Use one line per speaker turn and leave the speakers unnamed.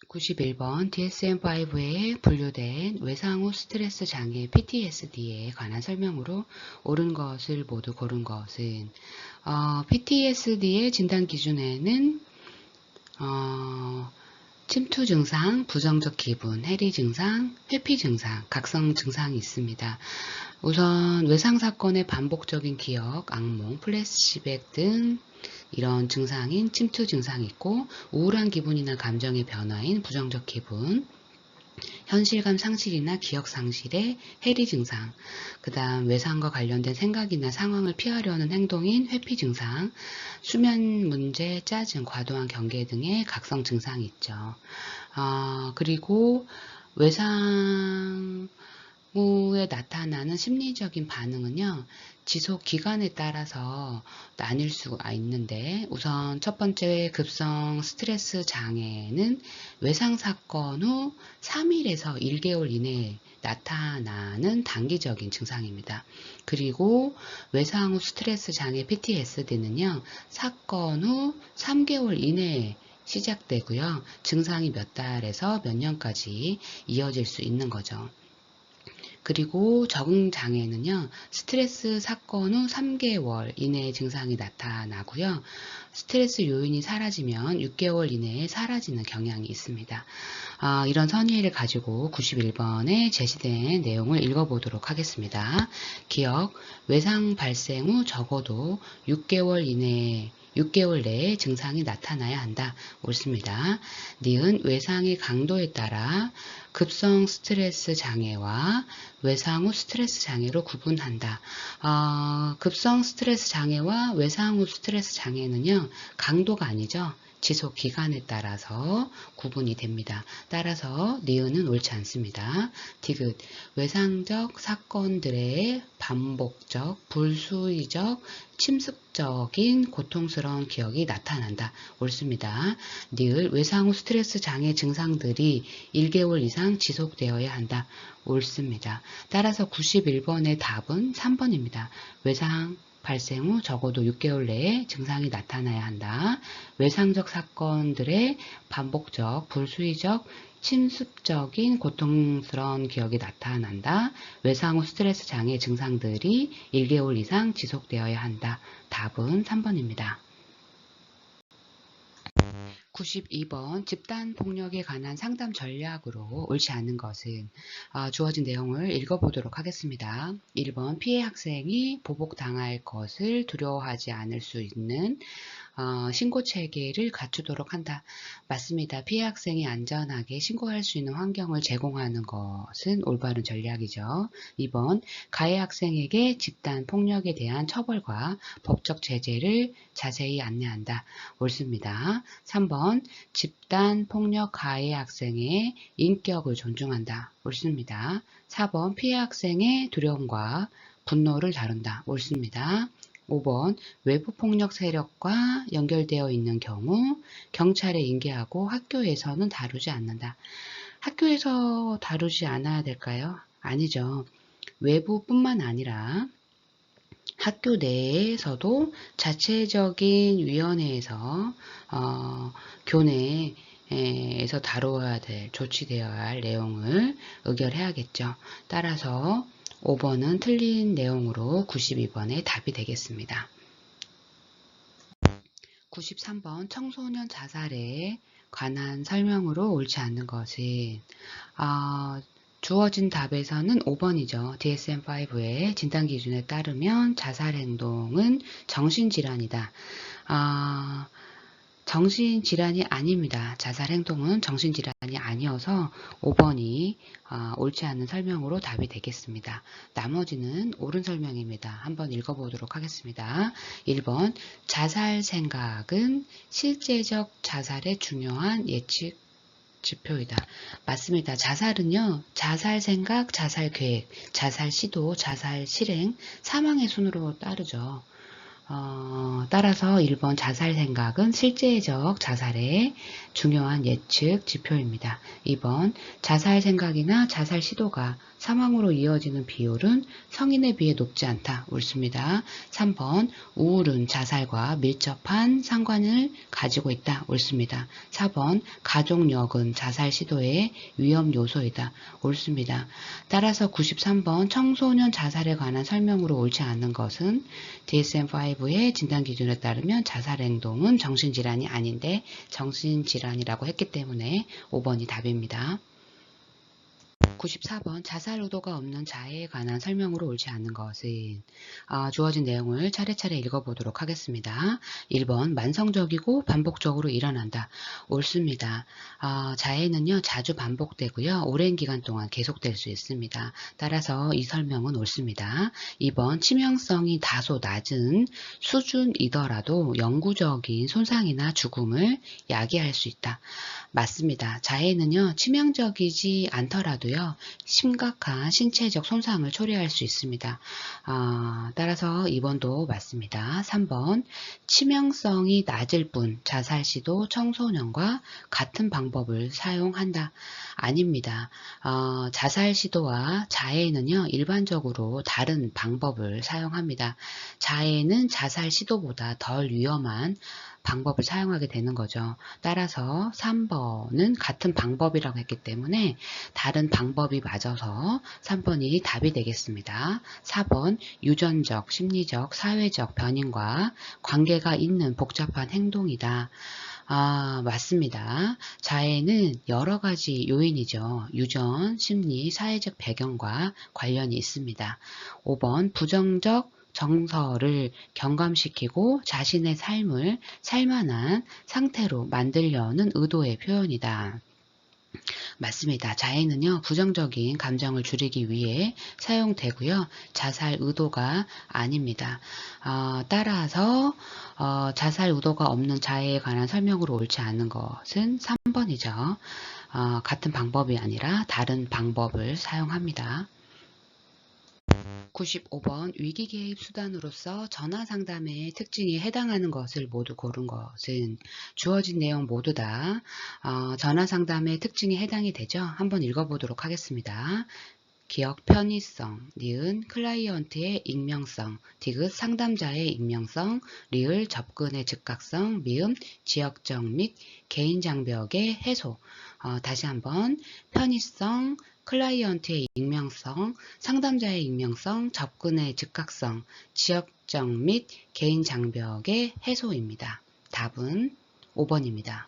91번 DSM-5에 분류된 외상 후 스트레스 장애 PTSD에 관한 설명으로 옳은 것을 모두 고른 것은 PTSD의 진단 기준에는 침투 증상, 부정적 기분, 해리 증상, 회피 증상, 각성 증상이 있습니다. 우선 외상 사건의 반복적인 기억, 악몽, 플래시백 등 이런 증상인 침투 증상이 있고, 우울한 기분이나 감정의 변화인 부정적 기분, 현실감 상실이나 기억 상실의 해리 증상, 그 다음 외상과 관련된 생각이나 상황을 피하려는 행동인 회피 증상, 수면 문제, 짜증, 과도한 경계 등의 각성 증상이 있죠. 그리고 외상 후에 나타나는 심리적인 반응은요, 지속 기간에 따라서 나뉠 수가 있는데, 우선 첫 번째 급성 스트레스 장애는 외상 사건 후 3일에서 1개월 이내에 나타나는 단기적인 증상입니다. 그리고 외상 후 스트레스 장애 PTSD는요, 사건 후 3개월 이내에 시작되고요, 증상이 몇 달에서 몇 년까지 이어질 수 있는 거죠. 그리고 적응 장애는요, 스트레스 사건 후 3개월 이내에 증상이 나타나고요, 스트레스 요인이 사라지면 6개월 이내에 사라지는 경향이 있습니다. 이런 선의를 가지고 91번에 제시된 내용을 읽어보도록 하겠습니다. 기억, 외상 발생 후 적어도 6개월 내에 증상이 나타나야 한다. 옳습니다. 니은 외상의 강도에 따라 급성 스트레스 장애와 외상 후 스트레스 장애로 구분한다. 급성 스트레스 장애와 외상 후 스트레스 장애는요, 강도가 아니죠. 지속 기간에 따라서 구분이 됩니다. 따라서 니은은 옳지 않습니다. 디귿, 외상적 사건들의 반복적, 불수의적, 침습적인 고통스러운 기억이 나타난다. 옳습니다. 니을, 외상 후 스트레스 장애 증상들이 1개월 이상 지속되어야 한다. 옳습니다. 따라서 91번의 답은 3번입니다. 외상 발생 후 적어도 6개월 내에 증상이 나타나야 한다. 외상적 사건들의 반복적, 불수의적, 침습적인 고통스러운 기억이 나타난다. 외상 후 스트레스 장애 증상들이 1개월 이상 지속되어야 한다. 답은 3번입니다. 92번 집단 폭력에 관한 상담 전략으로 옳지 않은 것은 주어진 내용을 읽어보도록 하겠습니다. 1번 피해 학생이 보복당할 것을 두려워하지 않을 수 있는 신고 체계를 갖추도록 한다. 맞습니다. 피해 학생이 안전하게 신고할 수 있는 환경을 제공하는 것은 올바른 전략이죠. 2번 가해 학생에게 집단 폭력에 대한 처벌과 법적 제재를 자세히 안내한다. 옳습니다. 3번 집단 폭력 가해 학생의 인격을 존중한다. 옳습니다. 4번 피해 학생의 두려움과 분노를 다룬다. 옳습니다. 5번 외부 폭력 세력과 연결되어 있는 경우 경찰에 인계하고 학교에서는 다루지 않는다. 학교에서 다루지 않아야 될까요? 아니죠. 외부뿐만 아니라 학교 내에서도 자체적인 위원회에서 교내에서 다루어야 될, 조치되어야 할 내용을 의결해야겠죠. 따라서 5번은 틀린 내용으로 92번의 답이 되겠습니다. 93번 청소년 자살에 관한 설명으로 옳지 않는 것은 주어진 답에서는 5번이죠. DSM-5의 진단 기준에 따르면 자살 행동은 정신질환이다. 정신질환이 아닙니다. 자살 행동은 정신질환이 아니어서 5번이 옳지 않은 설명으로 답이 되겠습니다. 나머지는 옳은 설명입니다. 한번 읽어보도록 하겠습니다. 1번 자살 생각은 실제적 자살의 중요한 예측 지표이다. 맞습니다. 자살은요, 자살 생각, 자살 계획, 자살 시도, 자살 실행, 사망의 순으로 따르죠. 따라서 1번 자살 생각은 실제적 자살의 중요한 예측 지표입니다. 2번 자살 생각이나 자살 시도가 사망으로 이어지는 비율은 성인에 비해 높지 않다. 옳습니다. 3번 우울은 자살과 밀접한 상관을 가지고 있다. 옳습니다. 4번 가족력은 자살 시도의 위험 요소이다. 옳습니다. 따라서 93번 청소년 자살에 관한 설명으로 옳지 않은 것은 DSM-5의 진단 기준에 따르면 자살 행동은 정신질환이 아닌데 정신질환이라고 했기 때문에 5번이 답입니다. 94번 자살 의도가 없는 자해에 관한 설명으로 옳지 않은 것은 주어진 내용을 차례차례 읽어보도록 하겠습니다. 1번 만성적이고 반복적으로 일어난다. 옳습니다. 자해는요 자주 반복되고요 오랜 기간 동안 계속될 수 있습니다. 따라서 이 설명은 옳습니다. 2번 치명성이 다소 낮은 수준이더라도 영구적인 손상이나 죽음을 야기할 수 있다. 맞습니다. 자해는요 치명적이지 않더라도요 심각한 신체적 손상을 초래할 수 있습니다. 따라서 2번도 맞습니다. 3번 치명성이 낮을 뿐 자살 시도 청소년과 같은 방법을 사용한다. 아닙니다. 자살 시도와 자해는요 일반적으로 다른 방법을 사용합니다. 자해는 자살 시도보다 덜 위험한 방법을 사용하게 되는 거죠. 따라서 3번은 같은 방법이라고 했기 때문에 다른 방법이 맞아서 3번이 답이 되겠습니다. 4번 유전적, 심리적, 사회적 변인과 관계가 있는 복잡한 행동이다. 맞습니다. 자해는 여러 가지 요인이죠. 유전, 심리, 사회적 배경과 관련이 있습니다. 5번 부정적 정서를 경감시키고 자신의 삶을 살만한 상태로 만들려는 의도의 표현이다. 맞습니다. 자해는요, 부정적인 감정을 줄이기 위해 사용되고요. 자살 의도가 아닙니다. 따라서 자살 의도가 없는 자해에 관한 설명으로 옳지 않은 것은 3번이죠. 같은 방법이 아니라 다른 방법을 사용합니다. 95번 위기 개입 수단으로서 전화 상담의 특징에 해당하는 것을 모두 고른 것은 주어진 내용 모두 다 전화 상담의 특징에 해당이 되죠. 한번 읽어보도록 하겠습니다. 기억 편의성, 니은 클라이언트의 익명성, 디귿 상담자의 익명성, 리을 접근의 즉각성, 미음 지역적 및 개인 장벽의 해소. 다시 한번 편의성, 클라이언트의 익명성, 상담자의 익명성, 접근의 즉각성, 지역적 및 개인 장벽의 해소입니다. 답은 5번입니다.